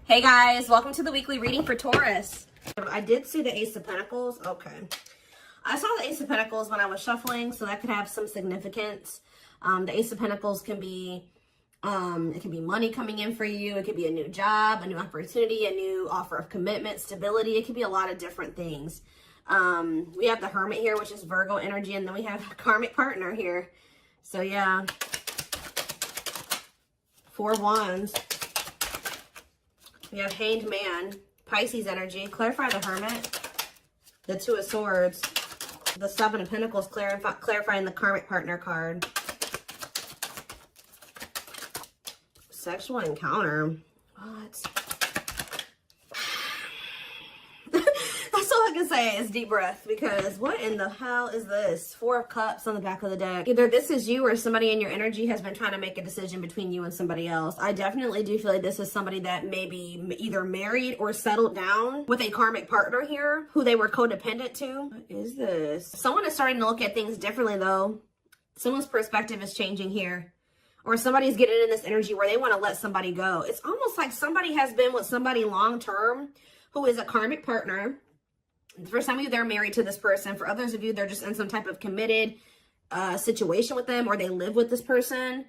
Hey guys, welcome to the weekly reading for Taurus. I did see the Ace of Pentacles. Okay. I saw the Ace of Pentacles when I was shuffling, so that could have some significance. The Ace of Pentacles can be, it can be money coming in for you. It could be a new job, a new opportunity, a new offer of commitment, stability. It could be a lot of different things. We have the Hermit here, which is Virgo energy, and then we have a karmic partner here. So yeah. 4 of Wands. We have Hanged Man, Pisces energy. Clarify the Hermit. The 2 of Swords. The 7 of Pentacles, clarifying the karmic partner card. Sexual encounter. What? That's all I can say is deep breath, because what in the hell is this? 4 of Cups on the back of the deck. Either this is you or somebody in your energy has been trying to make a decision between you and somebody else. I definitely do feel like this is somebody that may be either married or settled down with a karmic partner here who they were codependent to. What is this? Someone is starting to look at things differently though. Someone's perspective is changing here. Or somebody's getting in this energy where they want to let somebody go. It's almost like somebody has been with somebody long term who is a karmic partner. For some of you, they're married to this person. For others of you, they're just in some type of committed situation with them, or they live with this person.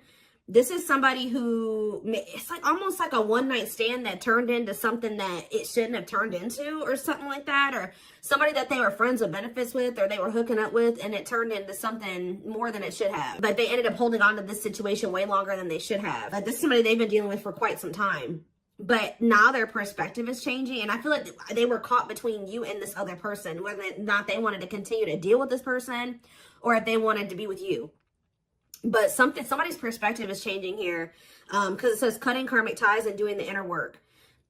This is somebody who, it's like almost like a one-night stand that turned into something that it shouldn't have turned into, or something like that. Or somebody that they were friends with benefits with, or they were hooking up with, and it turned into something more than it should have. Like they ended up holding on to this situation way longer than they should have. Like this is somebody they've been dealing with for quite some time. But now their perspective is changing, and I feel like they were caught between you and this other person, whether or not they wanted to continue to deal with this person or if they wanted to be with you. But somebody's perspective is changing here, because it says cutting karmic ties and doing the inner work.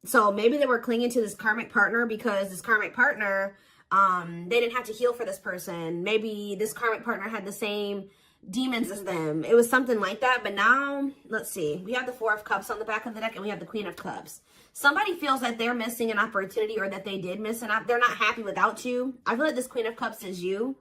So maybe they were clinging to this karmic partner because this karmic partner, they didn't have to heal for this person. Maybe this karmic partner had the same demons as them. It was something like that. But now, let's see. We have the 4 of Cups on the back of the deck, and we have the Queen of Cups. Somebody feels that they're missing an opportunity, or that they did miss an opportunity. They're not happy without you. I feel like this Queen of Cups is you.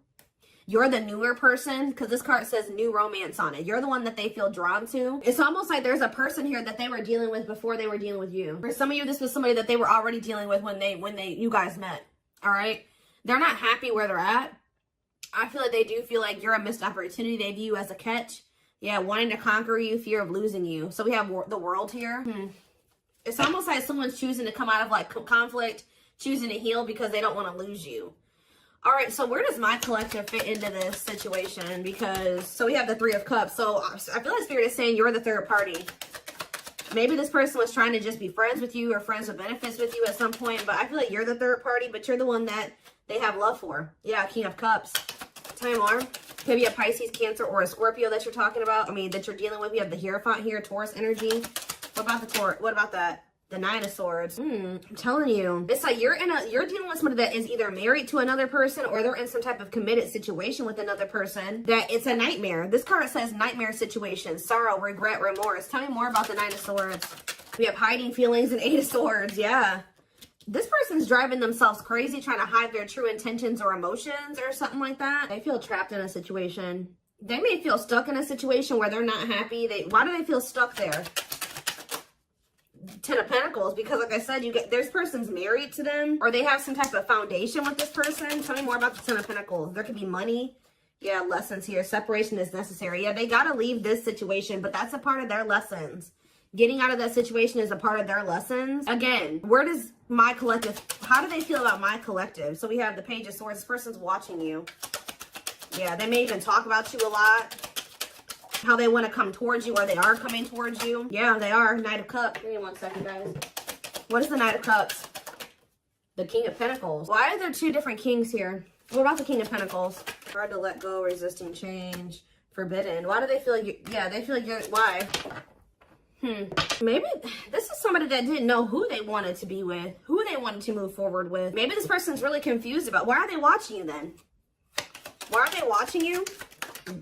You're the newer person, because this card says new romance on it. You're the one that they feel drawn to. It's almost like there's a person here that they were dealing with before they were dealing with you. For some of you, this was somebody that they were already dealing with when you guys met. All right? They're not happy where they're at. I feel like they do feel like you're a missed opportunity. They view you as a catch. Yeah, wanting to conquer you, fear of losing you. So we have the World here. It's almost like someone's choosing to come out of like conflict, choosing to heal because they don't want to lose you. All right, so where does my collective fit into this situation? Because, so we have the 3 of Cups. So I feel like Spirit is saying you're the third party. Maybe this person was trying to just be friends with you or friends with benefits with you at some point, but I feel like you're the third party, but you're the one that they have love for. Yeah, King of Cups. Tell me more. Could be a Pisces, Cancer, or a Scorpio that you're talking about. I mean, that you're dealing with. We have the Hierophant here, Taurus energy. What about the Taurus? What about that? The 9 of Swords. I'm telling you, it's like you're dealing with somebody that is either married to another person, or they're in some type of committed situation with another person. That it's a nightmare. This card says nightmare situation, sorrow, regret, remorse. Tell me more about the 9 of Swords. We have hiding feelings and 8 of Swords. Yeah. This person's driving themselves crazy, trying to hide their true intentions or emotions or something like that. They feel trapped in a situation. They may feel stuck in a situation where they're not happy. Why do they feel stuck there? 10 of Pentacles, because like I said, this person's married to them, or they have some type of foundation with this person. Tell me more about the 10 of Pentacles. There could be money. Yeah, lessons here. Separation is necessary. Yeah, they got to leave this situation, but that's a part of their lessons. Getting out of that situation is a part of their lessons. Again, where does my collective, how do they feel about my collective? So we have the Page of Swords. This person's watching you. Yeah, they may even talk about you a lot. How they want to come towards you, or they are coming towards you. Yeah, they are. Knight of Cups. Give me 1 second, guys. What is the Knight of Cups? The King of Pentacles. Why are there 2 different kings here? What about the King of Pentacles? Hard to let go, resisting change, forbidden. Why do they feel like they feel like you're, why? Maybe this is somebody that didn't know who they wanted to be with, who they wanted to move forward with. Maybe this person's really confused about, why are they watching you then? Why are they watching you?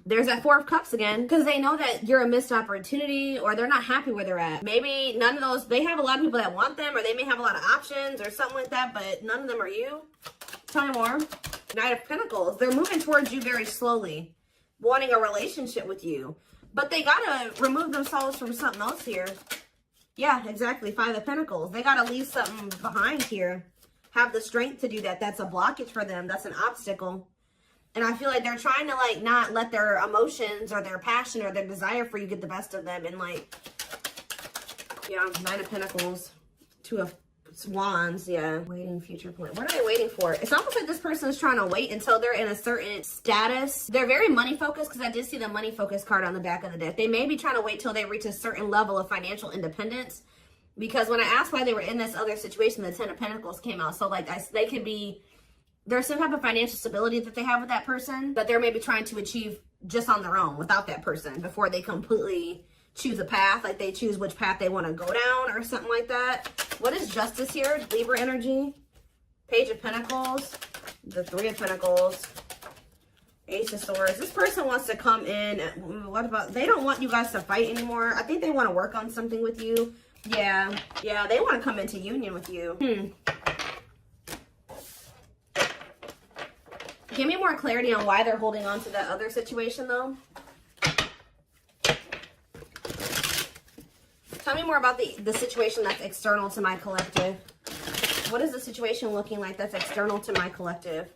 There's that 4 of Cups again, because they know that you're a missed opportunity, or they're not happy where they're at. Maybe none of those, they have a lot of people that want them, or they may have a lot of options or something like that, but none of them are you. Tell me more. Knight of Pentacles. They're moving towards you very slowly, wanting a relationship with you. But they gotta remove themselves from something else here. Yeah, exactly. Five of Pentacles. They got to leave something behind here. Have the strength to do that. That's a blockage for them. That's an obstacle. And I feel like they're trying to, like, not let their emotions or their passion or their desire for you get the best of them. And, like, yeah, Nine of Pentacles, Two of Wands, yeah. Waiting future plan. What are they waiting for? It's almost like this person is trying to wait until they're in a certain status. They're very money focused, because I did see the money focused card on the back of the deck. They may be trying to wait till they reach a certain level of financial independence. Because when I asked why they were in this other situation, the Ten of Pentacles came out. So, like, they could be, there's some type of financial stability that they have with that person that they're maybe trying to achieve just on their own without that person before they completely choose a path. Like, they choose which path they want to go down or something like that. What is Justice here? Libra energy. Page of Pentacles. The Three of Pentacles. Ace of Swords. This person wants to come in. What about, they don't want you guys to fight anymore. I think they want to work on something with you. Yeah. Yeah, they want to come into union with you. Give me more clarity on why they're holding on to that other situation, though. Tell me more about the situation that's external to my collective. What is the situation looking like that's external to my collective?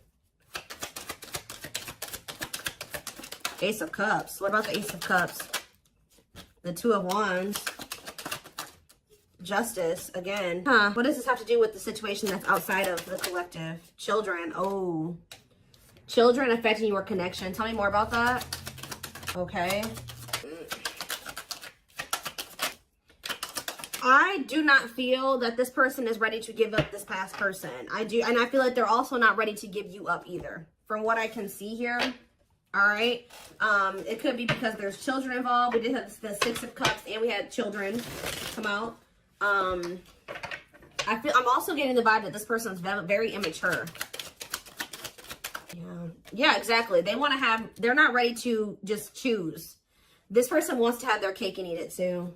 Ace of Cups. What about the Ace of Cups? The Two of Wands. Justice, again. What does this have to do with the situation that's outside of the collective? Children. Oh. Children affecting your connection. Tell me more about that. Okay. I do not feel that this person is ready to give up this past person. I do, and I feel like they're also not ready to give you up either. From what I can see here. All right. It could be because there's children involved. We did have the Six of Cups and we had children come out. I'm also getting the vibe that this person's very immature. Yeah, exactly. They want to have, they're not ready to just choose. This person wants to have their cake and eat it too.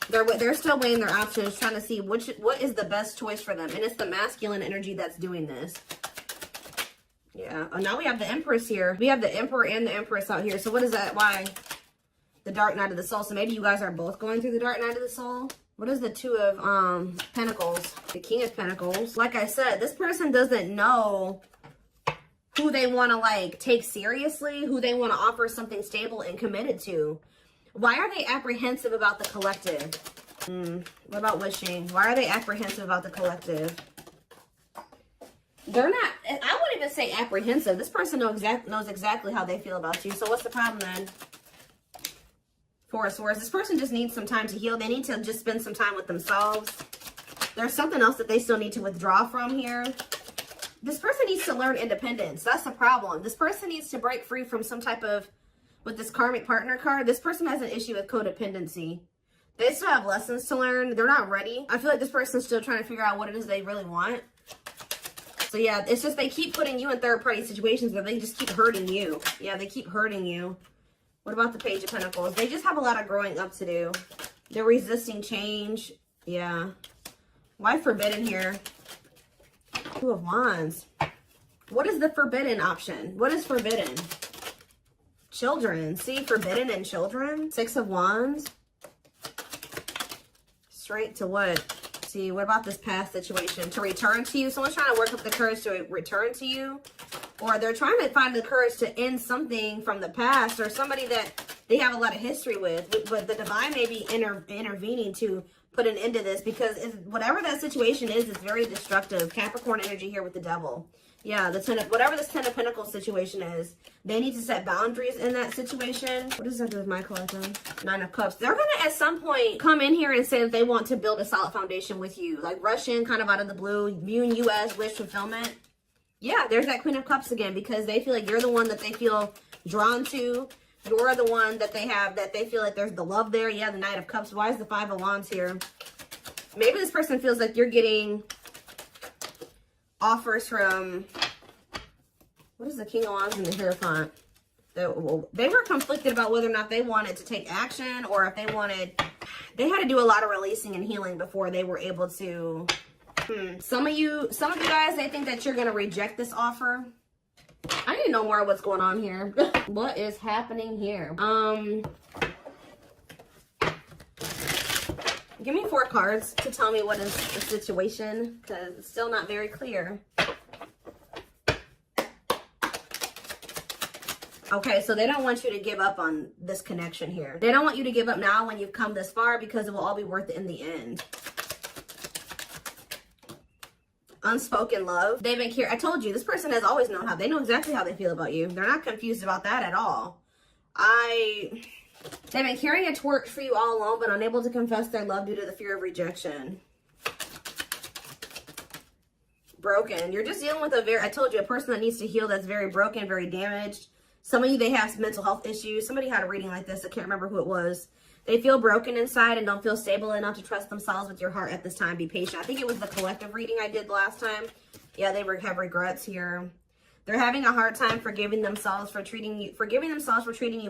They're still weighing their options, trying to see what is the best choice for them. And it's the masculine energy that's doing this. Yeah. Oh, now we have the Empress here. We have the Emperor and the Empress out here. So what is that? Why? The Dark Night of the Soul. So maybe you guys are both going through the Dark Night of the Soul. What is the Two of Pentacles? The King of Pentacles. Like I said, this person doesn't know who they want to, like, take seriously, who they want to offer something stable and committed to. Why are they apprehensive about the collective? What about wishing? Why are they apprehensive about the collective? They're not, I wouldn't even say apprehensive. This person knows exactly how they feel about you. So what's the problem then? Four of Swords. This person just needs some time to heal. They need to just spend some time with themselves. There's something else that they still need to withdraw from here. This person needs to learn independence. That's the problem. This person needs to break free from some type of, with this karmic partner card, this person has an issue with codependency. They still have lessons to learn. They're not ready. I feel like this person's still trying to figure out what it is they really want. So yeah, it's just they keep putting you in third-party situations where they just keep hurting you. Yeah, they keep hurting you. What about the Page of Pentacles? They just have a lot of growing up to do. They're resisting change. Yeah. Why forbidden here? Two of Wands. What is the forbidden option? What is forbidden? Children. See, forbidden and children. Six of Wands. Straight to what? See, what about this past situation? To return to you. Someone's trying to work up the courage to return to you. Or they're trying to find the courage to end something from the past. Or somebody that they have a lot of history with. But the divine may be intervening to put an end to this. Because whatever that situation is, it's very destructive. Capricorn energy here with the Devil. Yeah, whatever this Ten of Pentacles situation is, they need to set boundaries in that situation. What does that do with my collective? Nine of Cups. They're going to, at some point, come in here and say that they want to build a solid foundation with you. Like, rush in kind of out of the blue, viewing you as wish fulfillment. Yeah, there's that Queen of Cups again, because they feel like you're the one that they feel drawn to. You're the one that they have, that they feel like there's the love there. Yeah, the Knight of Cups. Why is the Five of Wands here? Maybe this person feels like you're getting offers from, what is the King of Wands and the Hierophant? They were conflicted about whether or not they wanted to take action, or if they had to do a lot of releasing and healing before they were able to. Some of you guys, they think that you're going to reject this offer. I need to know more of what's going on here. What is happening here? Give me 4 cards to tell me what is the situation, because it's still not very clear. Okay, so they don't want you to give up on this connection here. They don't want you to give up now when you've come this far, because it will all be worth it in the end. Unspoken love. They've been I told you, this person has always known how. They know exactly how they feel about you. They're not confused about that at all. They've been carrying a torch for you all along, but unable to confess their love due to the fear of rejection. Broken. You're just dealing with I told you, a person that needs to heal, that's very broken, very damaged. Some of you, they have mental health issues. Somebody had a reading like this. I can't remember who it was. They feel broken inside and don't feel stable enough to trust themselves with your heart at this time. Be patient. I think it was the collective reading I did last time. Yeah, they have regrets here. They're having a hard time forgiving themselves for treating you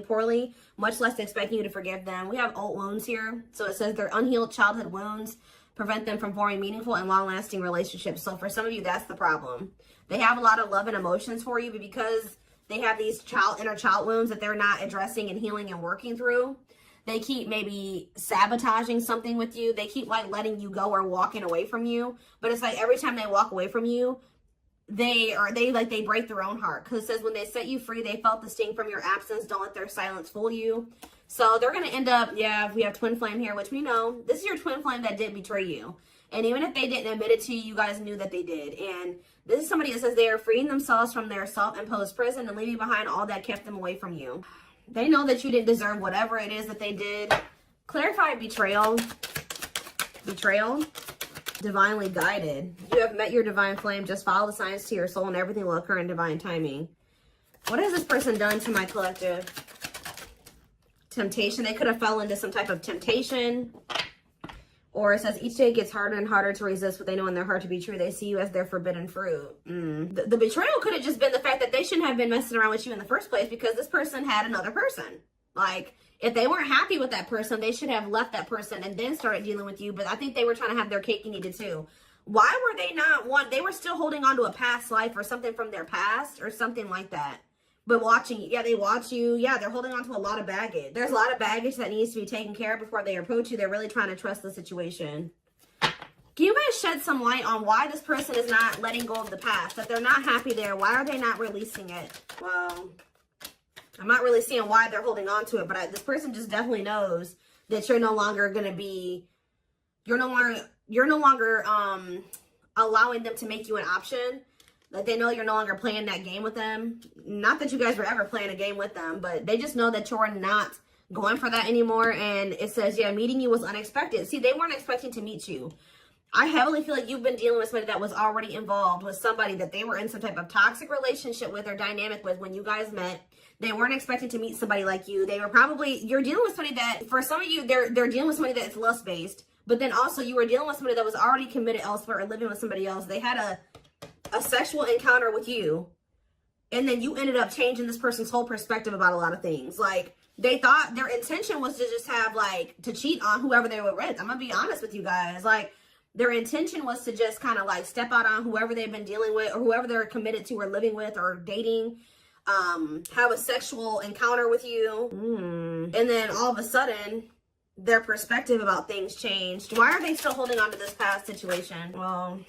poorly, much less expecting you to forgive them. We have old wounds here. So it says their unhealed childhood wounds prevent them from forming meaningful and long-lasting relationships. So for some of you, that's the problem. They have a lot of love and emotions for you, but because they have these inner child wounds that they're not addressing and healing and working through, they keep maybe sabotaging something with you. They keep like letting you go or walking away from you. But it's like every time they walk away from you, they break their own heart. Because it says when they set you free, they felt the sting from your absence. Don't let their silence fool you. So they're going to end up, yeah, we have twin flame here, which we know. This is your twin flame that did betray you. And even if they didn't admit it to you, you guys knew that they did. And this is somebody that says they are freeing themselves from their self-imposed prison and leaving behind all that kept them away from you. They know that you didn't deserve whatever it is that they did. Clarify betrayal. Betrayal. Divinely guided. You have met your divine flame. Just follow the signs to your soul and everything will occur in divine timing. What has this person done to my collective? Temptation. They could have fell into some type of temptation. Or it says, each day gets harder and harder to resist what they know in their heart to be true. They see you as their forbidden fruit. The betrayal could have just been the fact that they shouldn't have been messing around with you in the first place because this person had another person. Like, if they weren't happy with that person, they should have left that person and then started dealing with you. But I think they were trying to have their cake and eat it too. Why were they not they were still holding on to a past life or something from their past or something like that. But watching, yeah, they watch you. Yeah, they're holding on to a lot of baggage. There's a lot of baggage that needs to be taken care of before they approach you. They're really trying to trust the situation. Can you guys shed some light on why this person is not letting go of the past? That they're not happy there. Why are they not releasing it? Well, I'm not really seeing why they're holding on to it. But this person just definitely knows that you're no longer going to be... You're no longer allowing them to make you an option. Like, they know you're no longer playing that game with them. Not that you guys were ever playing a game with them, but they just know that you're not going for that anymore. And it says, yeah, meeting you was unexpected. See, they weren't expecting to meet you. I heavily feel like you've been dealing with somebody that was already involved with somebody that they were in some type of toxic relationship with or dynamic with when you guys met. They weren't expecting to meet somebody like you. They were probably, you're dealing with somebody that, for some of you, they're dealing with somebody that's lust-based. But then also you were dealing with somebody that was already committed elsewhere or living with somebody else. They had a sexual encounter with you, and then you ended up changing this person's whole perspective about a lot of things. Like, they thought their intention was to just have, like, to cheat on whoever they were with. I'm gonna be honest with you guys. Like, their intention was to just kind of, like, step out on whoever they've been dealing with or whoever they're committed to or living with or dating, have a sexual encounter with you. And then all of a sudden, their perspective about things changed. Why are they still holding on to this past situation? Well...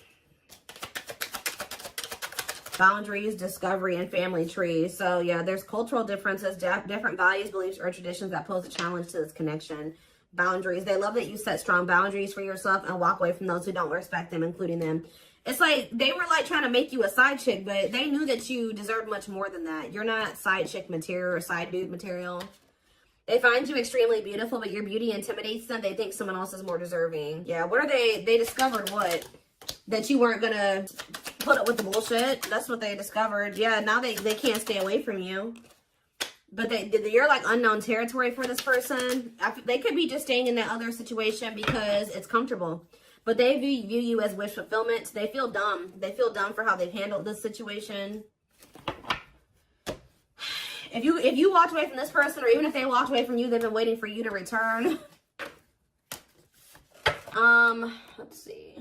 boundaries, discovery, and family trees. So yeah, there's cultural differences, different values, beliefs, or traditions that pose a challenge to this connection. Boundaries. They love that you set strong boundaries for yourself and walk away from those who don't respect them, including them. It's like they were like trying to make you a side chick, but they knew that you deserved much more than that. You're not side chick material or side dude material. They find you extremely beautiful, but your beauty intimidates them. They think someone else is more deserving. Yeah, what are they? They discovered what? That you weren't gonna put up with the bullshit. That's what they discovered. Yeah, now they can't stay away from you. But you're like unknown territory for this person. They could be just staying in that other situation because it's comfortable. But they view you as wish fulfillment. They feel dumb. They feel dumb for how they've handled this situation. If you walked away from this person, or even if they walked away from you, they've been waiting for you to return. Let's see.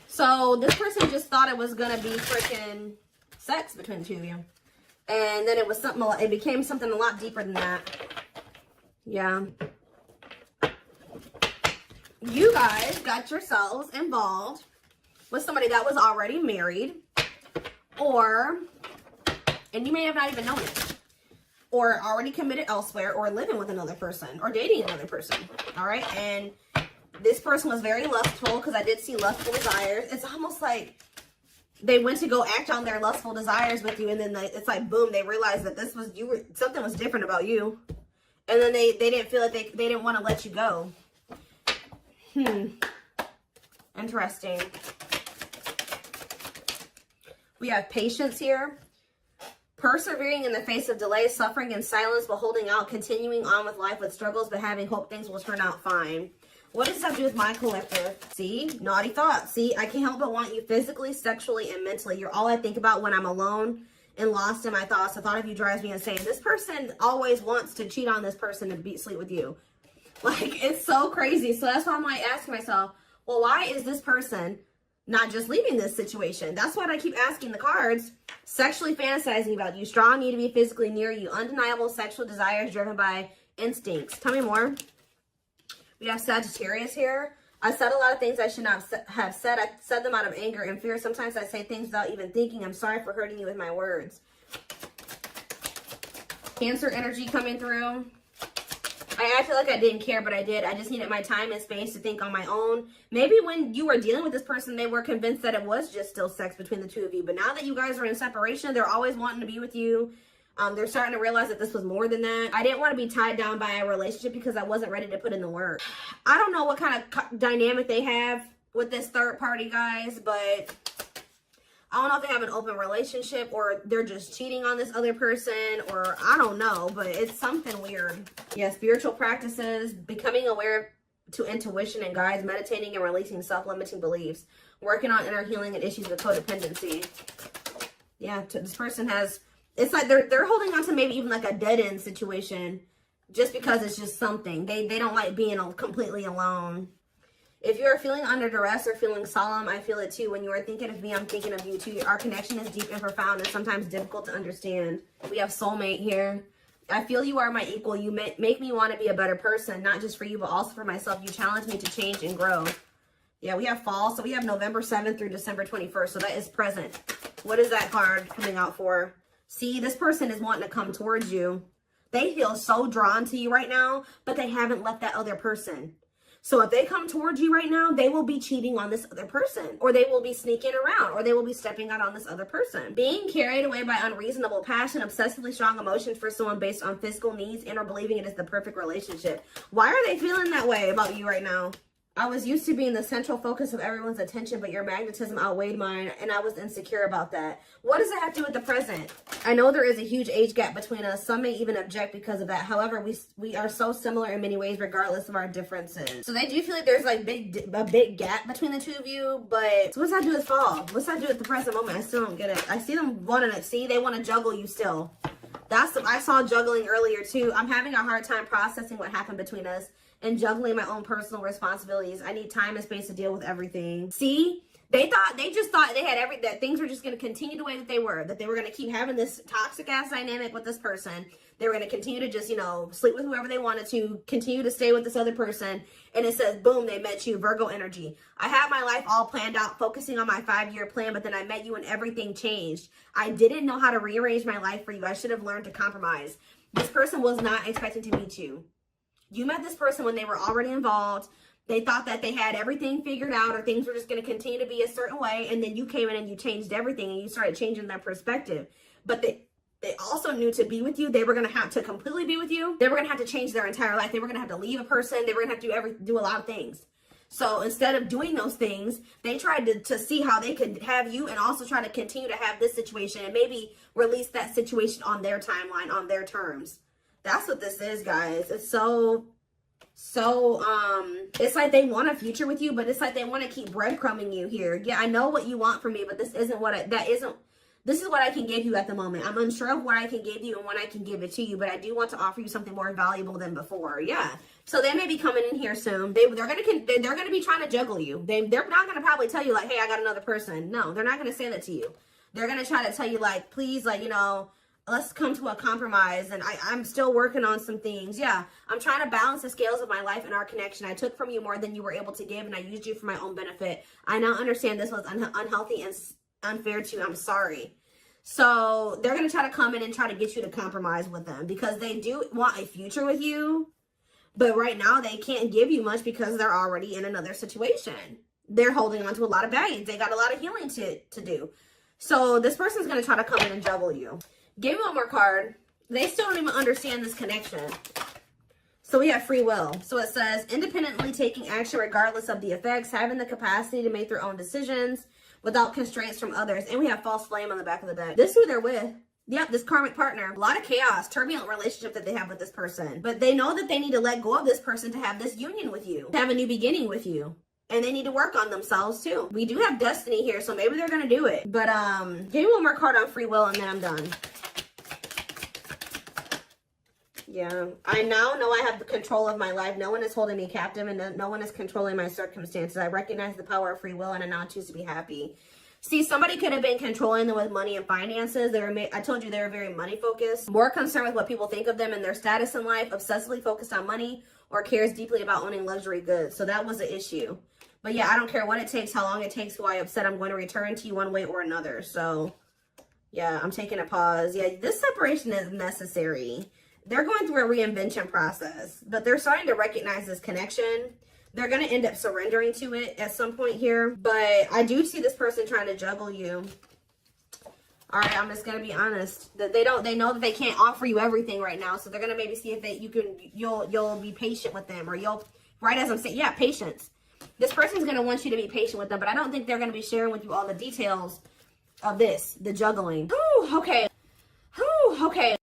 So this person just thought it was gonna be freaking sex between the two of you, and then it was something. It became something a lot deeper than that. Yeah. you guys got yourselves involved with somebody that was already married, and you may have not even known it, or already committed elsewhere, or living with another person, or dating another person, all right? And this person was very lustful, because I did see lustful desires. It's almost like they went to go act on their lustful desires with you, and then it's like, boom, they realized that something was different about you. And then they didn't feel like they didn't want to let you go. Interesting. We have patience here. Persevering in the face of delay, suffering in silence, but holding out, continuing on with life with struggles, but having hope things will turn out fine. What does that have to do with my collective? See? Naughty thoughts. See? I can't help but want you physically, sexually, and mentally. You're all I think about when I'm alone and lost in my thoughts. The thought of you drives me insane. This person always wants to cheat on this person and sleep with you. Like, it's so crazy. So that's why I'm like asking myself, well, why is this person not just leaving this situation? That's what I keep asking the cards. Sexually fantasizing about you. Strong need to be physically near you. Undeniable sexual desires driven by instincts. Tell me more. We have Sagittarius here. I said a lot of things I should not have said. I said them out of anger and fear. Sometimes I say things without even thinking. I'm sorry for hurting you with my words. Cancer energy coming through. I feel like I didn't care, but I did. I just needed my time and space to think on my own. Maybe when you were dealing with this person, they were convinced that it was just still sex between the two of you. But now that you guys are in separation, they're always wanting to be with you. They're starting to realize that this was more than that. I didn't want to be tied down by a relationship because I wasn't ready to put in the work. I don't know what kind of dynamic they have with this third party, guys, but I don't know if they have an open relationship or they're just cheating on this other person, or I don't know, but it's something weird. Yeah, spiritual practices, becoming aware to intuition and guides, meditating and releasing self-limiting beliefs, working on inner healing and issues with codependency. Yeah, this person has... It's like they're holding on to maybe even like a dead-end situation just because it's just something. They don't like being completely alone. If you're feeling under duress or feeling solemn, I feel it too. When you are thinking of me, I'm thinking of you too. Our connection is deep and profound and sometimes difficult to understand. We have soulmate here. I feel you are my equal. You make me want to be a better person, not just for you, but also for myself. You challenge me to change and grow. Yeah, we have fall. So we have November 7th through December 21st. So that is present. What is that card coming out for? See, this person is wanting to come towards you. They feel so drawn to you right now, but they haven't left that other person. So if they come towards you right now, they will be cheating on this other person, or they will be sneaking around, or they will be stepping out on this other person. Being carried away by unreasonable passion, obsessively strong emotions for someone based on physical needs, and or believing it is the perfect relationship. Why are they feeling that way about you right now? I was used to being the central focus of everyone's attention, but your magnetism outweighed mine, and I was insecure about that. What does that have to do with the present? I know there is a huge age gap between us. Some may even object because of that. However, we are so similar in many ways, regardless of our differences. So they do feel like there's like a big gap between the two of you, but so what's that do with fall? What's that do with the present moment? I still don't get it. I see them wanting to see. They want to juggle you still. I saw juggling earlier too. I'm having a hard time processing what happened between us and juggling my own personal responsibilities. I need time and space to deal with everything. See, they just thought they had that things were just going to continue the way that they were going to keep having this toxic ass dynamic with this person. They were going to continue to just, sleep with whoever they wanted to, continue to stay with this other person. And it says, boom, they met you, Virgo energy. I had my life all planned out, focusing on my 5-year plan, but then I met you and everything changed. I didn't know how to rearrange my life for you. I should have learned to compromise. This person was not expecting to meet you. You met this person when they were already involved. They thought that they had everything figured out, or things were just going to continue to be a certain way. And then you came in and you changed everything, and you started changing their perspective. But they also knew to be with you, they were going to have to completely be with you. They were going to have to change their entire life. They were going to have to leave a person. They were going to have to do a lot of things. So instead of doing those things, they tried to see how they could have you and also try to continue to have this situation and maybe release that situation on their timeline, on their terms. That's what this is, guys. It's so it's like they want a future with you, but it's like they want to keep breadcrumbing you here. Yeah, I know what you want from me, but this isn't this is what I can give you at the moment. I'm unsure of what I can give you and when I can give it to you, but I do want to offer you something more valuable than before. Yeah. So they may be coming in here soon. They're gonna be trying to juggle you. They're not gonna probably tell you like, hey, I got another person. No, they're not gonna say that to you. They're gonna try to tell you like, please, like, let's come to a compromise. And I'm still working on some things. Yeah, I'm trying to balance the scales of my life and our connection. I took from you more than you were able to give, and I used you for my own benefit. I now understand this was unhealthy and unfair to you. I'm sorry. So they're going to try to come in and try to get you to compromise with them because they do want a future with you. But right now they can't give you much because they're already in another situation. They're holding on to a lot of baggage. They got a lot of healing to do. So this person's going to try to come in and juggle you. Give me one more card. They still don't even understand this connection. So we have free will. So it says independently taking action regardless of the effects, having the capacity to make their own decisions without constraints from others. And we have false flame on the back of the deck. This is who they're with. Yep, this karmic partner. A lot of chaos, turbulent relationship that they have with this person. But they know that they need to let go of this person to have this union with you, to have a new beginning with you. And they need to work on themselves too. We do have destiny here, so maybe they're going to do it. But give me one more card on free will and then I'm done. Yeah, I now know I have the control of my life. No one is holding me captive and no one is controlling my circumstances. I recognize the power of free will and I now choose to be happy. See, somebody could have been controlling them with money and finances. I told you they were very money focused, more concerned with what people think of them and their status in life, obsessively focused on money, or cares deeply about owning luxury goods. So that was the issue. But yeah, I don't care what it takes, how long it takes, who I upset. I'm going to return to you one way or another. So yeah, I'm taking a pause. Yeah, this separation is necessary. They're going through a reinvention process, but they're starting to recognize this connection. They're going to end up surrendering to it at some point here. But I do see this person trying to juggle you. All right, I'm just going to be honest. That they know that they can't offer you everything right now. So they're going to maybe see if you'll be patient with them, or right as I'm saying, yeah, patience. This person's going to want you to be patient with them, but I don't think they're going to be sharing with you all the details of this, the juggling. Whew, okay. Whew, okay.